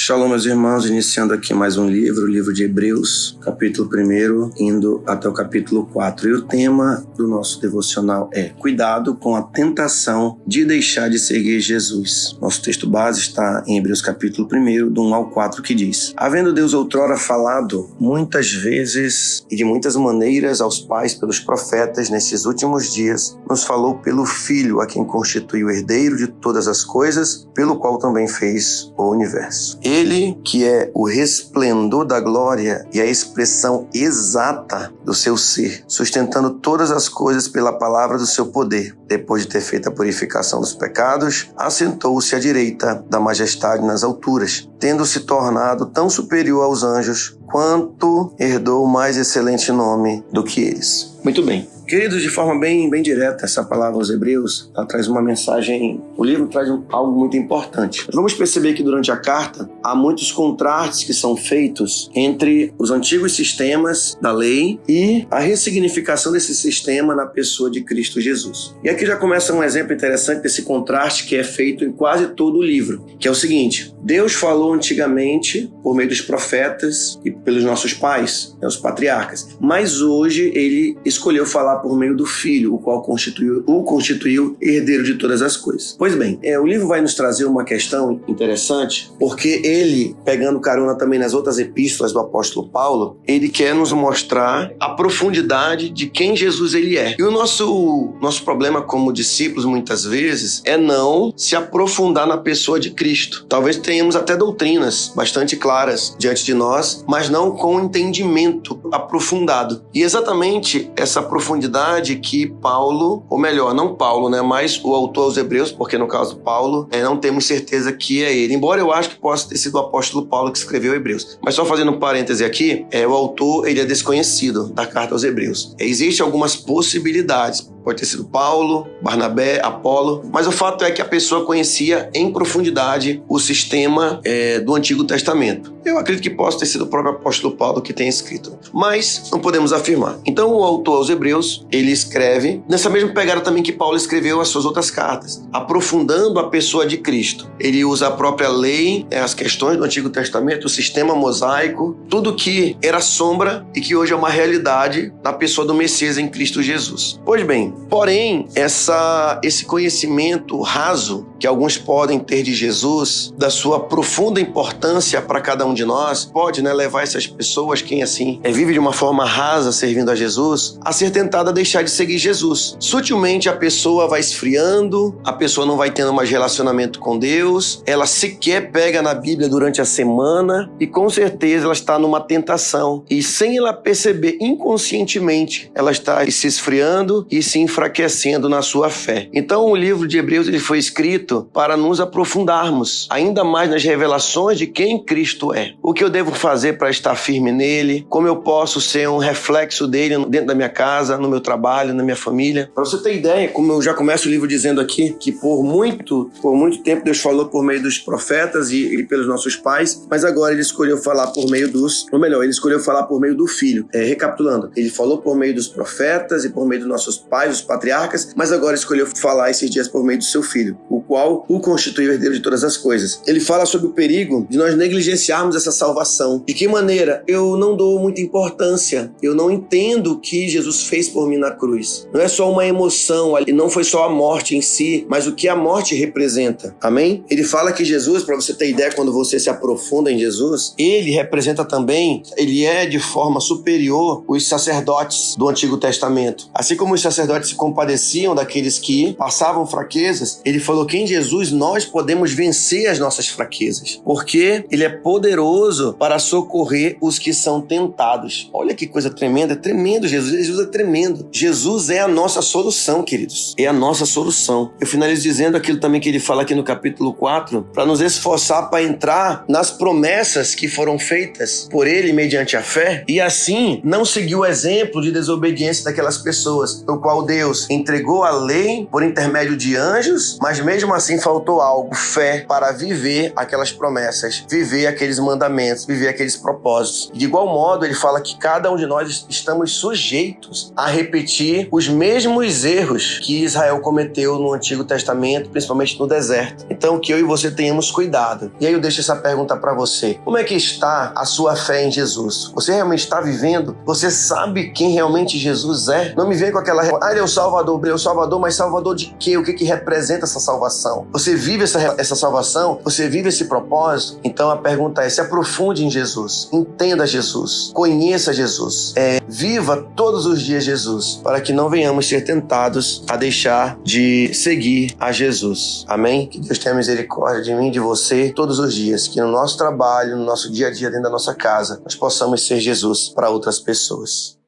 Shalom, meus irmãos, iniciando aqui mais um livro, o livro de Hebreus, capítulo 1, indo até o capítulo 4. E o tema do nosso devocional é Cuidado com a tentação de deixar de seguir Jesus. Nosso texto base está em Hebreus capítulo 1, do 1 ao 4, que diz: Havendo Deus outrora falado muitas vezes e de muitas maneiras aos pais pelos profetas, nesses últimos dias, nos falou pelo Filho, a quem constitui o herdeiro de todas as coisas, pelo qual também fez o universo. Ele, que é o resplendor da glória e a expressão exata do seu ser, sustentando todas as coisas pela palavra do seu poder, depois de ter feito a purificação dos pecados, assentou-se à direita da majestade nas alturas, tendo se tornado tão superior aos anjos, quanto herdou o mais excelente nome do que eles. Muito bem. Queridos, de forma bem direta, essa palavra aos Hebreus, ela traz uma mensagem, o livro traz algo muito importante. Vamos perceber que durante a carta, há muitos contrastes que são feitos entre os antigos sistemas da lei e a ressignificação desse sistema na pessoa de Cristo Jesus. E aqui já começa um exemplo interessante desse contraste que é feito em quase todo o livro, que é o seguinte: Deus falou antigamente por meio dos profetas e pelos nossos pais, os patriarcas, mas hoje ele escolheu falar por meio do Filho, o qual constituiu herdeiro de todas as coisas. Pois bem, o livro vai nos trazer uma questão interessante, porque ele, pegando carona também nas outras epístolas do apóstolo Paulo, ele quer nos mostrar a profundidade de quem Jesus ele é. E o nosso problema como discípulos, muitas vezes, é não se aprofundar na pessoa de Cristo. Talvez tenhamos até doutrinas bastante claras diante de nós, mas não com entendimento aprofundado. E exatamente essa profundidade que Paulo, ou melhor, não Paulo, mas o autor aos Hebreus, porque no caso Paulo, não temos certeza que é ele, embora eu acho que possa ter sido o apóstolo Paulo que escreveu Hebreus. Mas só fazendo um parêntese aqui, o autor ele é desconhecido da carta aos Hebreus. Existem algumas possibilidades. Pode ter sido Paulo, Barnabé, Apolo, mas o fato é que a pessoa conhecia em profundidade o sistema do Antigo Testamento. Eu acredito que possa ter sido o próprio apóstolo Paulo que tenha escrito, mas não podemos afirmar. Então o autor aos Hebreus, ele escreve nessa mesma pegada também que Paulo escreveu as suas outras cartas, aprofundando a pessoa de Cristo. Ele usa a própria lei, as questões do Antigo Testamento, o sistema mosaico, tudo que era sombra e que hoje é uma realidade na pessoa do Messias em Cristo Jesus. Pois bem, porém, esse conhecimento raso que alguns podem ter de Jesus, da sua profunda importância para cada um de nós, pode levar essas pessoas, quem assim vive de uma forma rasa servindo a Jesus, a ser tentada a deixar de seguir Jesus. Sutilmente a pessoa vai esfriando, a pessoa não vai tendo mais relacionamento com Deus, ela sequer pega na Bíblia durante a semana e com certeza ela está numa tentação. E sem ela perceber inconscientemente, ela está se esfriando e se enfraquecendo na sua fé. Então o livro de Hebreus ele foi escrito para nos aprofundarmos ainda mais nas revelações de quem Cristo é. O que eu devo fazer para estar firme nele, como eu posso ser um reflexo dele dentro da minha casa, no meu trabalho, na minha família. Para você ter ideia, como eu já começo o livro dizendo aqui, que por muito tempo Deus falou por meio dos profetas e pelos nossos pais, mas agora ele escolheu falar por meio ele escolheu falar por meio do Filho. Recapitulando, ele falou por meio dos profetas e por meio dos nossos pais, os patriarcas, mas agora escolheu falar esses dias por meio do seu Filho, o qual o constituiu herdeiro de todas as coisas. Ele fala sobre o perigo de nós negligenciarmos essa salvação. De que maneira? Eu não dou muita importância. Eu não entendo o que Jesus fez por mim na cruz. Não é só uma emoção, não foi só a morte em si, mas o que a morte representa. Amém? Ele fala que Jesus, para você ter ideia, quando você se aprofunda em Jesus, ele representa também, ele é de forma superior os sacerdotes do Antigo Testamento. Assim como os sacerdotes se compadeciam daqueles que passavam fraquezas, ele falou que em Jesus nós podemos vencer as nossas fraquezas, porque ele é poderoso para socorrer os que são tentados. Olha que coisa tremenda, é tremendo Jesus é tremendo. Jesus é a nossa solução, queridos, é a nossa solução. Eu finalizo dizendo aquilo também que ele fala aqui no capítulo 4, para nos esforçar para entrar nas promessas que foram feitas por ele mediante a fé, e assim não seguir o exemplo de desobediência daquelas pessoas, no qual Deus entregou a lei por intermédio de anjos, mas mesmo assim faltou algo, fé, para viver aquelas promessas, viver aqueles mandamentos, viver aqueles propósitos. De igual modo, ele fala que cada um de nós estamos sujeitos a repetir os mesmos erros que Israel cometeu no Antigo Testamento, principalmente no deserto. Então, que eu e você tenhamos cuidado. E aí eu deixo essa pergunta para você. Como é que está a sua fé em Jesus? Você realmente está vivendo? Você sabe quem realmente Jesus é? Não me vem com aquela... ele é o Salvador, mas Salvador de quê? O que representa essa salvação? Você vive essa salvação? Você vive esse propósito? Então a pergunta é, se aprofunde em Jesus. Entenda Jesus. Conheça Jesus. Viva todos os dias Jesus, para que não venhamos ser tentados a deixar de seguir a Jesus. Amém? Que Deus tenha misericórdia de mim e de você todos os dias, que no nosso trabalho, no nosso dia a dia dentro da nossa casa, nós possamos ser Jesus para outras pessoas.